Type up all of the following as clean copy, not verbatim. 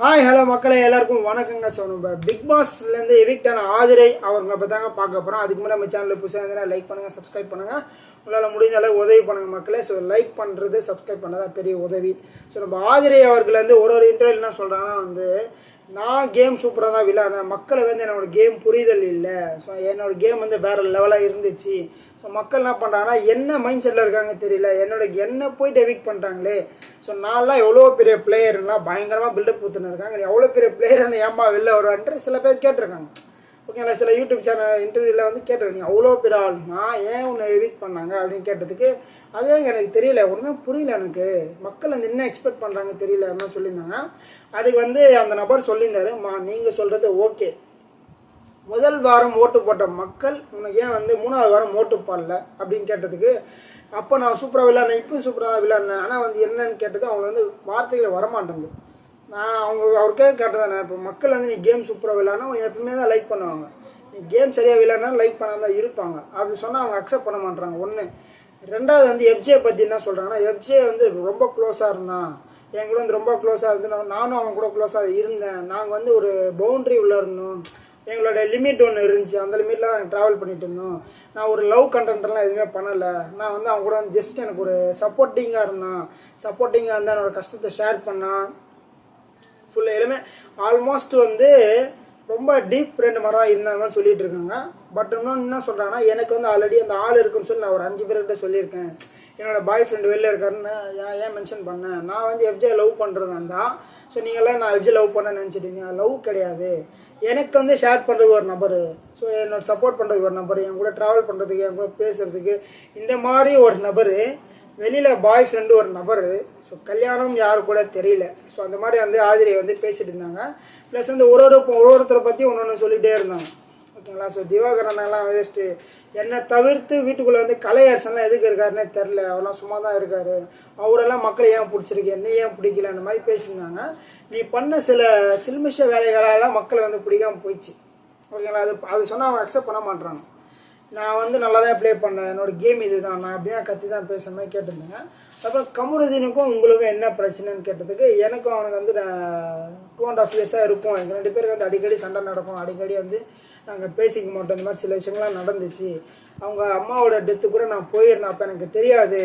Hi hello மக்களே எல்லாருக்கும் வணக்கங்க. ஸோ நம்ம பிக் பாஸ்லேருந்து எவிக்டான ஆதிரை அவங்க பார்த்தாங்க பார்க்க போகிறோம். அதுக்கு முன்னாடி நம்ம சேனலில் புதுசாக இருந்தால் லைக் பண்ணுங்கள், சப்ஸ்கிரைப் பண்ணுங்கள். உங்களால் முடிஞ்ச அளவு உதவி பண்ணுங்கள் மக்களே. ஸோ லைக் பண்ணுறது சப்ஸ்கிரைப் பண்ணதான் பெரிய உதவி. ஸோ நம்ம ஆதிரை அவர்கள் வந்து ஒரு இன்டர்வியூ என்ன சொல்கிறாங்கன்னா நான் கேம் சூப்பராக தான் விளையாடுறேன், மக்களுக்கு என்னோடய கேம் புரிதல் இல்லை. ஸோ என்னோடய கேம் வேறு லெவலாக இருந்துச்சு. ஸோ மக்கள் என்ன பண்ணுறாங்கன்னா என்ன மைண்ட் செட்டில் இருக்காங்க தெரியல, என்ன போய் டெவிக் பண்ணுறாங்களே. ஸோ நான்லாம் எவ்வளோ பெரிய பிளேயர்லாம் பயங்கரமாக பில்டப் ஊற்றுன்னு இருக்காங்க, எவ்வளோ பெரிய பிளேயர் ஏமா வெளில வருவான்ட்டு சில பேர் கேட்டிருக்காங்க. ஓகேங்களா, சில யூடியூப் சேனல் இன்டர்வியூவில் கேட்டிருக்கீங்க அவ்வளோ பெரிய ஆள்னா ஏன் உன்னை எவிக் பண்ணாங்க அப்படின்னு கேட்டதுக்கு அதே எனக்கு தெரியல, ஒன்றுமே புரியல எனக்கு, மக்கள் என்ன எக்ஸ்பெக்ட் பண்ணுறாங்க தெரியல அப்படின்னு சொல்லியிருந்தாங்க. அதுக்கு அந்த நபர் சொல்லியிருந்தாரு, நீங்கள் சொல்கிறது ஓகே, முதல் வாரம் ஓட்டு போட்ட மக்கள் உனக்கு ஏன் 3வது வாரம் ஓட்டு போடல அப்படின்னு கேட்டதுக்கு அப்போ நான் சூப்பராக விளையாடினேன், இப்போயும் சூப்பராக விளையாடினேன், ஆனால் என்னன்னு கேட்டது அவங்க வார்த்தைகள் வரமாட்டேங்குது. நான் அவருக்கே கேட்டதானே, இப்போ மக்கள் நீ கேம் சூப்பராக விளையாடினா அவங்க எப்பவுமே தான் லைக் பண்ணுவாங்க, நீ கேம் சரியாக விளையாடினா லைக் பண்ணாமல் தான் இருப்பாங்க. அப்படி சொன்னால் அவங்க அக்செப்ட் பண்ண மாட்டாங்க. ஒன்று. ரெண்டாவது எஃப்ஜே பற்றி என்ன சொல்கிறாங்கன்னா, எஃப்ஜே ரொம்ப க்ளோஸாக இருந்தான், என் கூட ரொம்ப க்ளோஸாக இருந்து நானும் அவங்க கூட க்ளோஸாக இருந்தேன், நாங்கள் ஒரு பவுண்ட்ரி உள்ளே இருந்தோம், எங்களோட லிமிட் ஒன்று இருந்துச்சு, அந்த லிமிட்டில் தான் ட்ராவல் பண்ணிட்டு இருந்தோம், நான் ஒரு லவ் கண்டென்ட்லாம் எதுவுமே பண்ணலை, நான் அவங்க கூட ஜஸ்ட் எனக்கு ஒரு சப்போர்ட்டிங்காக இருந்தான், சப்போர்ட்டிங்காக இருந்தால் என்னோடய கஷ்டத்தை ஷேர் பண்ணான், ஃபுல்லாக எல்லாமே ஆல்மோஸ்ட் ரொம்ப டீப் ஃப்ரெண்டு மாதிரி தான் இருந்த மாதிரி சொல்லிட்டு இருக்காங்க. பட் இன்னொன்று என்ன சொல்கிறாங்கன்னா, எனக்கு ஆல்ரெடி அந்த ஆள் இருக்குன்னு சொல்லி நான் ஒரு 5 பேர்கிட்ட சொல்லியிருக்கேன், என்னோட பாய் ஃப்ரெண்டு வெளில இருக்காருன்னு ஏன் மென்ஷன் பண்ணேன், நான் எஃப்ஜே லவ் பண்ணுறேன் தான். ஸோ நீங்களாம் நான் எஃப்ஜே லவ் பண்ணேன்னு நினச்சிட்டீங்க, லவ் கிடையாது. எனக்கு ஷேர் பண்ணுறதுக்கு ஒரு நபர், ஸோ என்னோட சப்போர்ட் பண்ணுறதுக்கு ஒரு நபர், என் கூட ட்ராவல் பண்ணுறதுக்கு, என் கூட பேசுகிறதுக்கு இந்த மாதிரி ஒரு நபர், வெளியில் பாய் ஃப்ரெண்டு ஒரு நபர், ஸோ கல்யாணம் யாரு கூட தெரியல. ஸோ அந்த மாதிரி ஆதிரியை பேசிட்டு இருந்தாங்க. ப்ளஸ் ஒருத்தரை பற்றி ஒன்று சொல்லிகிட்டே இருந்தாங்க. ஓகேங்களா, ஸோ திவாகரனெல்லாம் வேஸ்ட்டு, என்னை தவிர்த்து வீட்டுக்குள்ளே கலை அரசன்லாம் எதுக்கு இருக்காருன்னே தெரில, அவரெல்லாம் சும்மா தான் இருக்கார், அவரெல்லாம் மக்கள் ஏன் பிடிச்சிருக்கு, என்ன ஏன் பிடிக்கல, அந்த மாதிரி பேசியிருந்தாங்க. நீ பண்ண சில சில்மிஷ வேலைகளெல்லாம் மக்களை பிடிக்காமல் போயிடுச்சு. ஓகேங்களா, அது சொன்னால் அவங்க அக்செப்ட் பண்ண மாட்டுறாங்க. நான் நல்லா தான் ப்ளே பண்ணேன், என்னோடய கேம் இது தான், நான் அப்படி தான் கத்தி தான் பேசுகிற மாதிரி கேட்டிருந்தேன். அப்புறம் கமருதீனுக்கும் உங்களுக்கும் என்ன பிரச்சனைன்னு கேட்டதுக்கு எனக்கும் அவனுக்கு 2.5 இயர்ஸாக இருக்கும், எங்கள் 2 பேருக்கு அடிக்கடி சண்டை நடக்கும், அடிக்கடி நாங்கள் பேசிக்க மாட்டோம், இந்த மாதிரி சில விஷயங்கள்லாம் நடந்துச்சு, அவங்க அம்மாவோட டெத்து கூட நான் போயிருந்தேன், அப்போ எனக்கு தெரியாது,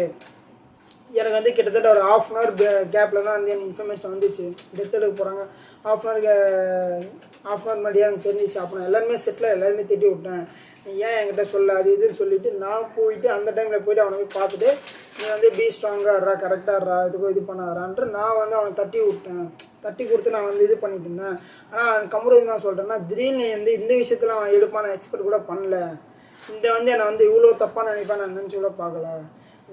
எனக்கு கிட்டத்தட்ட ஒரு 1/2 hour கேப்பில் தான் எனக்கு இன்ஃபர்மேஷன் வந்துச்சு, டெத் எடுக்க போகிறாங்க, 1/2 hour முன்னாடியே எனக்கு தெரிஞ்சிச்சு. அப்புறம் எல்லாருமே செட்டில் எல்லாருமே திட்டி விட்டேன், நீ ஏன் என்கிட்ட சொல்ல அது இதுன்னு சொல்லிவிட்டு நான் போயிட்டு அந்த டைமில் போய்ட்டு அவனை போய் பார்த்துட்டு நீ பி ஸ்ட்ராங்காக கரெக்டாக இதுக்கும் இது பண்ணாதான்ட்டு நான் அவனை தட்டி விட்டேன், தட்டி கொடுத்து நான் இது பண்ணிட்டு இருந்தேன். ஆனால் அந்த கமருதீன் நான் சொல்கிறேன்னா, திடீர்னு இந்த விஷயத்தில் அவன் எடுப்பான எக்ஸ்பெக்ட் கூட பண்ணல, இந்த என்னை இவ்வளோ தப்பாக நினைப்பான் நான் நினச்சி கூட பார்க்கல,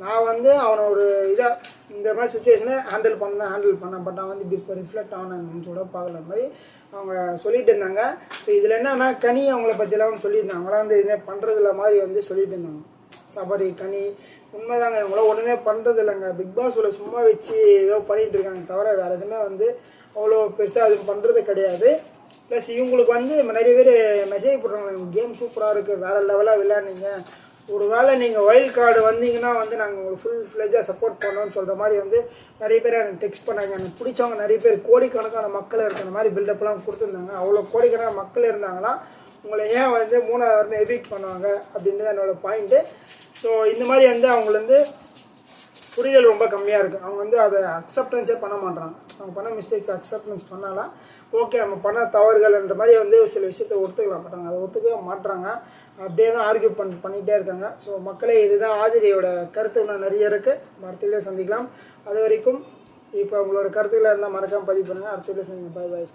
நான் அவனை ஒரு இதாக இந்த மாதிரி சுச்சுவேஷனை ஹேண்டில் பண்ணேன், பட் நான் இப்போ ரிஃப்ளெக்ட் ஆனேன்னு கூட பார்க்கல மாதிரி அவங்க சொல்லிட்டு இருந்தாங்க. ஸோ இதில் என்னன்னா, கனி அவங்கள பற்றிலாம் சொல்லியிருந்தாங்க, அவங்களாம் எதுவுமே பண்ணுறதில்ல மாதிரி சொல்லிட்டு இருந்தாங்க. சபரி, கனி உண்மைதாங்க, இவங்களாம் ஒன்றுமே பண்ணுறது இல்லைங்க, பிக் பாஸ் உள்ள சும்மா வச்சு ஏதோ பண்ணிகிட்டு இருக்காங்க தவிர வேறு எதுவுமே அவ்வளோ பெருசாக அது பண்ணுறது கிடையாது. ப்ளஸ் இவங்களுக்கு நிறைய பேர் மெசேஜ் போடுறாங்க, கேம் சூப்பராக இருக்குது, வேறு லெவலாக விளையாடுனீங்க, ஒரு வேளை நீங்கள் வைல்ட் கார்டு வந்தீங்கன்னா நாங்கள் உங்களுக்கு ஃபுல் ஃப்ளெஜாக சப்போர்ட் பண்ணோன்னு சொல்கிற மாதிரி நிறைய பேர் எனக்கு டெக்ஸ்ட் பண்ணாங்க, எனக்கு பிடிச்சவங்க நிறைய பேர் கோடிக்கணக்கான மக்கள் இருக்கிற மாதிரி பில்டப்லாம் கொடுத்துருந்தாங்க. அவ்வளோ கோடிக்கணக்கான மக்கள் இருந்தாங்களாம், உங்களை ஏன் 3வது வாரமே எவிக்ட் பண்ணுவாங்க அப்படின்றது என்னோடய பாயிண்ட்டு. ஸோ இந்த மாதிரி அவங்களுக்கு புரிதல் ரொம்ப கம்மியாக இருக்குது, அவங்க அதை அக்செப்டன்ஸே பண்ண மாட்டாங்க, அவங்க பண்ண மிஸ்டேக்ஸ் அக்செப்டன்ஸ் பண்ணாலாம் ஓகே நம்ம பண்ண தவறுகள்ன்ற மாதிரி சில விஷயத்தை ஒத்துக்கலாம், பட் அவங்க அதை ஒத்துக்கவே மாட்டுறாங்க, அப்படியே தான் ஆர்கியூ பண்ணிகிட்டே இருக்காங்க. ஸோ மக்களே, இதுதான் ஆதிரியோட கருத்து, இன்னும் நிறைய இருக்குது, அடுத்த சந்திக்கலாம். அது வரைக்கும் இப்போ உங்களோட கருத்துக்களை இருந்தால் மறக்காமல் பதிவு பண்ணுங்கள். அடுத்த சந்திக்கலாம். பாய் பாய்.